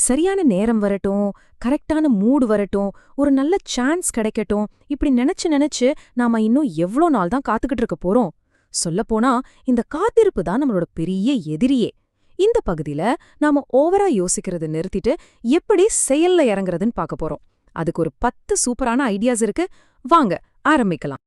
சரியான நேரம் வரட்டும், கரெக்டான மூடு வரட்டும், ஒரு நல்ல சான்ஸ் கிடைக்கட்டும், இப்படி நினைச்சு நினைச்சு நாம இன்னும் எவ்ளோ நாள் தான் காத்துக்கிட்டு இருக்க போறோம்? சொல்லப்போனா இந்த காத்திருப்பு தான் நம்மளோட பெரிய எதிரியே. இந்த பகுதியில நாம ஓவரா யோசிக்கிறத நிறுத்திட்டு எப்படி செயல்ல இறங்குறதுன்னு பார்க்க போறோம். அதுக்கு ஒரு 10 சூப்பரான ஐடியாஸ் இருக்கு. வாங்க ஆரம்பிக்கலாம்.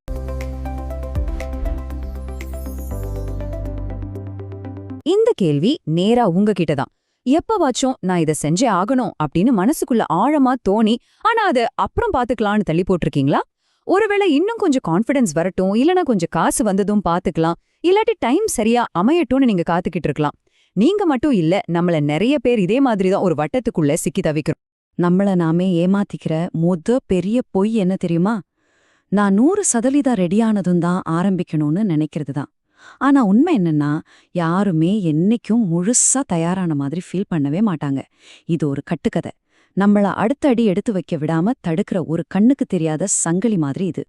இந்த கேள்வி நேரா உங்ககிட்ட தான். எப்பவாச்சும் நான் இதை செஞ்சே ஆகணும் அப்படின்னு மனசுக்குள்ள ஆழமா தோணி, ஆனா அது அப்புறம் பாத்துக்கலாம்னு தள்ளி போட்டிருக்கீங்களா? ஒருவேளை இன்னும் கொஞ்சம் கான்ஃபிடன்ஸ் வரட்டும், இல்லனா கொஞ்சம் காசு வந்ததும் பாத்துக்கலாம், இல்லாட்டி டைம் சரியா அமையட்டும்னு நீங்க காத்துக்கிட்டு இருக்கலாம். நீங்க மட்டும் இல்ல, நம்மள நிறைய பேர் இதே மாதிரிதான் ஒரு வட்டத்துக்குள்ள சிக்கி தவிக்கிறோம். நம்மள நாமே ஏமாத்திக்கிற பெரிய பொய் என்ன தெரியுமா? நான் 100% ரெடியானதும் தான் ஆரம்பிக்கணும்னு நினைக்கிறது தான். ஆனா உண்மை என்னன்னா, யாருமே என்னைக்கும் முழுசா தயாரான மாதிரி ஃபீல் பண்ணவே மாட்டாங்க. இது ஒரு கட்டுக்கதை. நம்மள அடுத்த அடி எடுத்து வைக்க விடாம தடுக்கிற ஒரு கண்ணுக்கு தெரியாத சங்கிலி மாதிரி இது.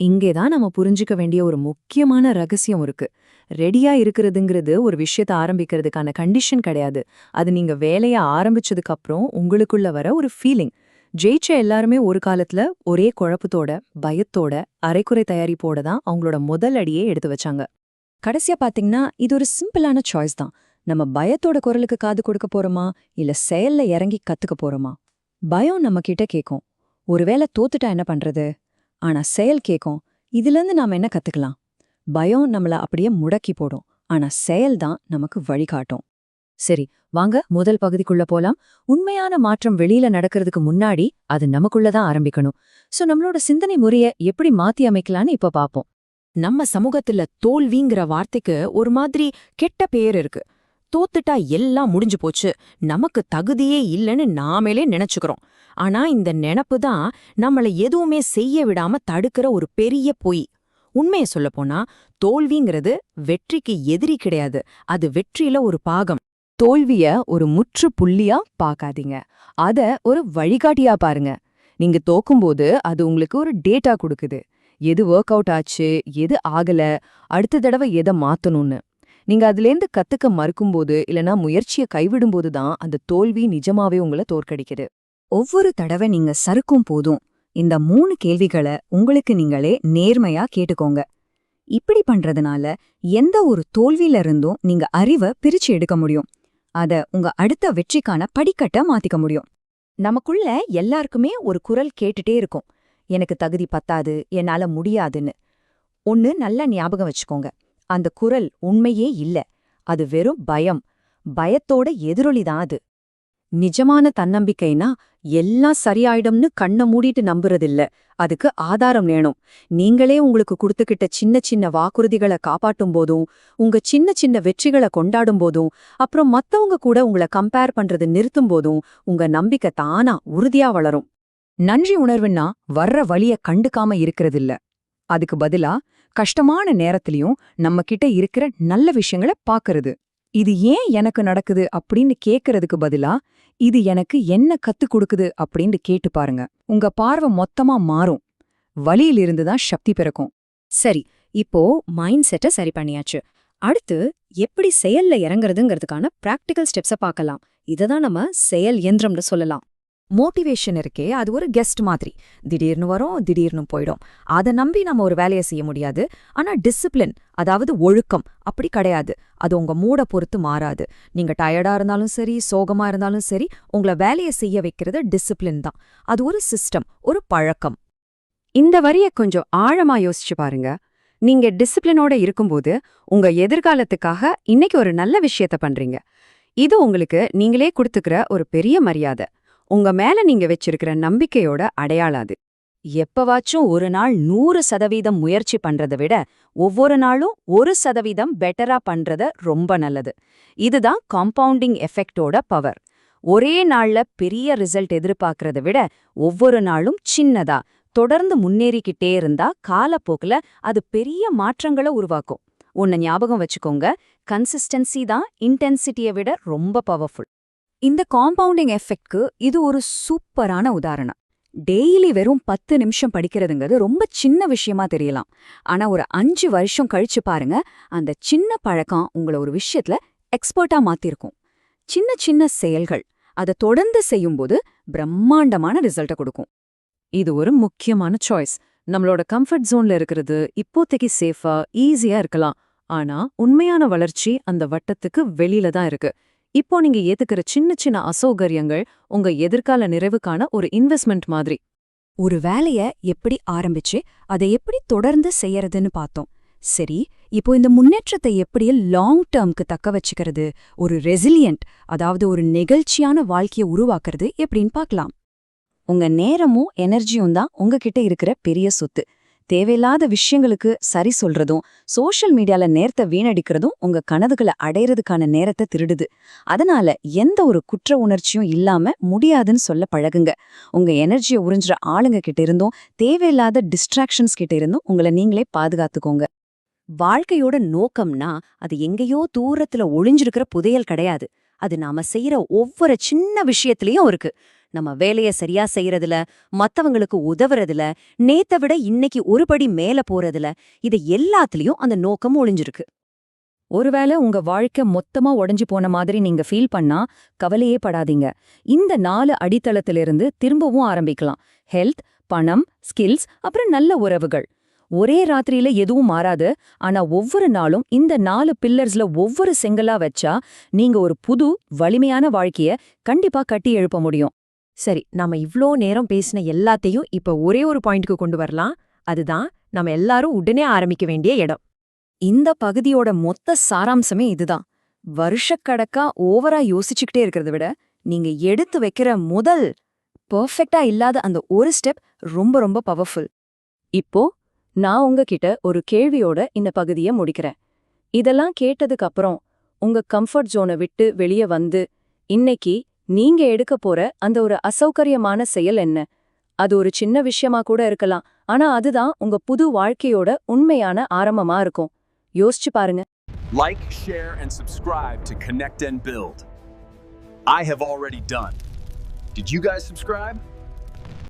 இங்கேதான் நம்ம புரிஞ்சுக்க வேண்டிய ஒரு முக்கியமான ரகசியம் இருக்கு. ரெடியா இருக்கிறதுங்கிறது ஒரு விஷயத்த ஆரம்பிக்கிறதுக்கான கண்டிஷன் கிடையாது. அது நீங்க வேலைய ஆரம்பிச்சதுக்கு அப்புறம் உங்களுக்குள்ள வர ஒரு ஃபீலிங். ஜெயிச்ச எல்லாருமே ஒரு காலத்துல ஒரே குழப்பத்தோட, பயத்தோட, அரைக்குறை தயாரிப்போட தான் அவங்களோட முதல் அடியே எடுத்து வச்சாங்க. கடைசியா பாத்தீங்கன்னா, இது ஒரு சிம்பிளான சாய்ஸ் தான். நம்ம பயத்தோட குரலுக்கு காது கொடுக்க போறோமா, இல்ல செயல்ல இறங்கி கத்துக்க போறோமா? பயம் நம்ம கிட்ட கேக்கும், ஒருவேளை தோத்துட்டா என்ன பண்றது? ஆனா செயல் கேக்கும், இதிலிருந்து நாம என்ன கத்துக்கலாம்? பயம் நம்மள அப்படியே முடக்கி போடும், ஆனா செயல் தான் நமக்கு வழிகாட்டும். சரி, வாங்க முதல் பகுதிக்குள்ள போலாம். உண்மையான மாற்றம் வெளியில நடக்கிறதுக்கு முன்னாடி அது நமக்குள்ளதான் ஆரம்பிக்கணும். சோ நம்மளோட சிந்தனை முறைய எப்படி மாத்தி அமைக்கலான்னு இப்ப பாப்போம். நம்ம சமூகத்துல தோல்விங்கிற வார்த்தைக்கு ஒரு மாதிரி கெட்ட பேர் இருக்கு. தோத்துட்டா எல்லாம் முடிஞ்சு போச்சு, நமக்கு தகுதியே இல்லைன்னு நாமளே நினைச்சுக்கிறோம். ஆனா இந்த நினைப்பு தான் நம்மள எதுவுமே செய்ய விடாம தடுக்கிற ஒரு பெரிய பொய். உண்மையை சொல்லப்போனா, தோல்விங்கிறது வெற்றிக்கு எதிரி கிடையாது, அது வெற்றியில ஒரு பாகம். தோல்விய ஒரு முற்றுப்புள்ளியா பார்க்காதீங்க, அத ஒரு வழிகாட்டியா பாருங்க. நீங்க தோக்கும்போது அது உங்களுக்கு ஒரு டேட்டா கொடுக்குது. எது ஒர்க் அவுட் ஆச்சு, எது ஆகல, அடுத்த தடவை எதை மாத்தணும்னு. நீங்க அதுலேருந்து கத்துக்க மறுக்கும்போது, இல்லனா முயற்சியை கைவிடும்போது தான் அந்த தோல்வி நிஜமாவே உங்களை தோற்கடிக்குது. ஒவ்வொரு தடவை நீங்க சறுக்கும் போதும் இந்த 3 கேள்விகளை உங்களுக்கு நீங்களே நேர்மையா கேட்டுக்கோங்க. இப்படி பண்றதுனால எந்த ஒரு தோல்வியில இருந்தும் நீங்க அறிவை பிரிச்சு எடுக்க முடியும். அத உங்க அடுத்த வெற்றிக்கான படிக்கட்டை மாத்திக்க முடியும். நமக்குள்ள எல்லாருக்குமே ஒரு குரல் கேட்டுட்டே இருக்கும், எனக்கு தகுதி பத்தாது, என்னால முடியாதுன்னு. ஒன்னு நல்லா ஞாபகம் வச்சுக்கோங்க, அந்த குரல் உண்மையே இல்ல, அது வெறும் பயம். பயத்தோட எதிரொலிதான் அது. நிஜமான தன்னம்பிக்கைனா எல்லாம் சரியாயிடும்னு கண்ணை மூடிட்டு நம்புறதில்ல, அதுக்கு ஆதாரம் வேணும். நீங்களே உங்களுக்கு கொடுத்துக்கிட்ட சின்ன சின்ன வாக்குறுதிகளை காப்பாட்டும் போதும், உங்க சின்ன சின்ன வெற்றிகளை கொண்டாடும் போதும், அப்புறம் மத்தவங்க கூட உங்களை கம்பேர் பண்றது நிறுத்தும் போதும் உங்க நம்பிக்கை தானா உறுதியா வளரும். நன்றி உணர்வுன்னா வர்ற வழிய கண்டுக்காம இருக்கிறதில்ல, அதுக்கு பதிலா கஷ்டமான நேரத்திலயும் நம்ம கிட்ட இருக்கிற நல்ல விஷயங்களை பாக்குறது. இது ஏன் எனக்கு நடக்குது அப்படின்னு கேக்குறதுக்கு பதிலா, இது எனக்கு என்ன கத்துக் கொடுக்குது அப்படின்னு கேட்டு பாருங்க. உங்க பார்வை மொத்தமா மாறும். வலியிலிருந்துதான் சக்தி பிறக்கும். சரி, இப்போ மைண்ட் செட்டை சரி பண்ணியாச்சு. அடுத்து எப்படி செயல்ல இறங்குறதுங்கிறதுக்கான பிராக்டிக்கல் ஸ்டெப்ஸை பார்க்கலாம். இததான் நம்ம செயல் இயந்திரம்னு சொல்லலாம். மோட்டிவேஷன் இருக்கே, அது ஒரு கெஸ்ட் மாதிரி. திடீர்னு வரும், திடீர்னு போயிடும். அதை நம்பி நம்ம ஒரு வேலையை செய்ய முடியாது. ஆனா டிசிப்ளின், அதாவது ஒழுக்கம், அப்படி கிடையாது. அது உங்க மூட பொறுத்து மாறாது. நீங்க டயர்டா இருந்தாலும் சரி, சோகமா இருந்தாலும் சரி, உங்களை வேலையை செய்ய வைக்கிறது டிசிப்ளின் தான். அது ஒரு சிஸ்டம், ஒரு பழக்கம். இந்த வரிய கொஞ்சம் ஆழமா யோசிச்சு பாருங்க. நீங்க டிசிப்ளினோட இருக்கும்போது உங்க எதிர்காலத்துக்காக இன்னைக்கு ஒரு நல்ல விஷயத்த பண்றீங்க. இது உங்களுக்கு நீங்களே கொடுத்துக்கிற ஒரு பெரிய மரியாதை, உங்க மேல நீங்க வச்சிருக்கிற நம்பிக்கையோட அடையாளாது. எப்பவாச்சும் ஒரு நாள் 100% முயற்சி பண்றதை விட ஒவ்வொரு நாளும் 1% பெட்டரா பண்றத ரொம்ப நல்லது. இதுதான் காம்பவுண்டிங் எஃபெக்டோட பவர். ஒரே நாள்ல பெரிய ரிசல்ட் எதிர்பார்க்கறத விட ஒவ்வொரு நாளும் சின்னதா தொடர்ந்து முன்னேறிக்கிட்டே இருந்தா காலப்போக்குல அது பெரிய மாற்றங்களை உருவாக்கும். ஒன்னு ஞாபகம் வச்சுக்கோங்க, கன்சிஸ்டன்சி தான் இன்டென்சிட்டியை விட ரொம்ப பவர்ஃபுல். இந்த காம்பவுண்டிங் எஃபெக்ட்க்கு இது ஒரு சூப்பரான உதாரணம். டெய்லி வெறும் 10 நிமிஷம் படிக்கிறதுங்கிறது ரொம்ப சின்ன விஷயமா தெரியலாம். ஆனா ஒரு 5 வருஷம் கழிச்சு பாருங்க, அந்த சின்ன பழக்கம் உங்களை ஒரு விஷயத்துல எக்ஸ்பர்ட்டா மாத்திருக்கும். சின்ன சின்ன செயல்கள், அதை தொடர்ந்து செய்யும்போது பிரம்மாண்டமான ரிசல்ட்டை கொடுக்கும். இது ஒரு முக்கியமான சாய்ஸ். நம்மளோட கம்ஃபர்ட் ஜோன்ல இருக்கிறது இப்போதைக்கு சேஃபா, ஈஸியா இருக்கலாம். ஆனா உண்மையான வளர்ச்சி அந்த வட்டத்துக்கு வெளியில தான் இருக்கு. இப்போ நீங்க ஏத்துக்கிற சின்ன சின்ன அசௌகரியங்கள் உங்க எதிர்கால நிறைவுக்கான ஒரு இன்வெஸ்ட்மெண்ட் மாதிரி. ஒரு வேலைய எப்படி ஆரம்பிச்சு அதை எப்படி தொடர்ந்து செய்யறதுன்னு பார்த்தோம். சரி, இப்போ இந்த முன்னேற்றத்தை எப்படி லாங் டேர்ம்க்கு தக்க வச்சுக்கிறது, ஒரு ரெசிலியன்ட், அதாவது ஒரு நெகிழ்ச்சியான வாழ்க்கையை உருவாக்குறது எப்படின்னு பார்க்கலாம். உங்க நேரமும் எனர்ஜியும் தான் உங்ககிட்ட இருக்கிற பெரிய சொத்து. தேவையில்லாத விஷயங்களுக்கு சரி சொல்றதும் சோஷியல் மீடியால நேரத்தை வீணடிக்கிறதும் உங்க கனவுகளை அடையறதுக்கான நேரத்தை திருடுது. அதனால எந்த ஒரு குற்ற உணர்ச்சியும் இல்லாம முடியாதுன்னு சொல்ல பழகுங்க. உங்க எனர்ஜியை உறிஞ்சுற ஆளுங்க கிட்ட இருந்தும் தேவையில்லாத டிஸ்ட்ராக்ஷன்ஸ் கிட்ட இருந்தும் உங்களை நீங்களே பாதுகாத்துக்கோங்க. வாழ்க்கையோட நோக்கம்னா அது எங்கேயோ தூரத்துல ஒளிஞ்சிருக்கிற புதையல் கிடையாது. அது நாம செய்யற ஒவ்வொரு சின்ன விஷயத்திலயும் இருக்கு. நம்ம வேலைய சரியா செய்யறதுல, மத்தவங்களுக்கு உதவுறதுல, நேத்தை விட இன்னைக்கு ஒரு படி மேல போறதுல, இது எல்லாத்துலயும் அந்த நோக்கம் ஒளிஞ்சிருக்கு. ஒருவேளை உங்க வாழ்க்கை மொத்தமா உடைஞ்சு போன மாதிரி நீங்க ஃபீல் பண்ணா கவலையே படாதீங்க. இந்த 4 அடித்தளத்திலிருந்து திரும்பவும் ஆரம்பிக்கலாம். ஹெல்த், பணம், ஸ்கில்ஸ், அப்புறம் நல்ல உறவுகள். ஒரே ராத்திரியில எதுவும் மாறாது. ஆனா ஒவ்வொரு நாளும் இந்த 4 பில்லர்ஸ்ல ஒவ்வொரு செங்கலா வச்சா நீங்க ஒரு புது வலிமையான வாழ்க்கைய கண்டிப்பா கட்டி எழுப்ப முடியும். சரி, நாம இவ்ளோ நேரம் பேசின எல்லாத்தையும் இப்ப ஒரே ஒரு பாயிண்ட்க்கு கொண்டு வரலாம். அதுதான் நம்ம எல்லாரும் உடனே ஆரம்பிக்க வேண்டிய இடம். இந்த பகுதியோட மொத்த சாராம்சமே இதுதான். வருஷக்கணக்கா ஓவரா யோசிச்சுக்கிட்டே இருக்கிறத விட நீங்க எடுத்து வைக்கிற முதல் பெர்ஃபெக்ட்டா இல்லாத அந்த ஒரு ஸ்டெப் ரொம்ப ரொம்ப பவர்ஃபுல். இப்போ நான் உங்ககிட்ட ஒரு கேள்வியோட இந்த பகுதியை முடிக்கிறேன். இதெல்லாம் கேட்டதுக்கு அப்புறம் உங்க கம்ஃபர்ட் ஜோனை விட்டு வெளியே வந்து இன்னைக்கு நீங்க எடுக்க போற அந்த ஒரு அசௌகரியமான செயல் என்ன? அது ஒரு சின்ன விஷயமா கூட இருக்கலாம். ஆனா அதுதான் உங்க புது வாழ்க்கையோட உண்மையான ஆரம்பமா இருக்கும். யோசிச்சு பாருங்க. Like, share, and subscribe to Connect and Build. I have already done. Did you guys subscribe?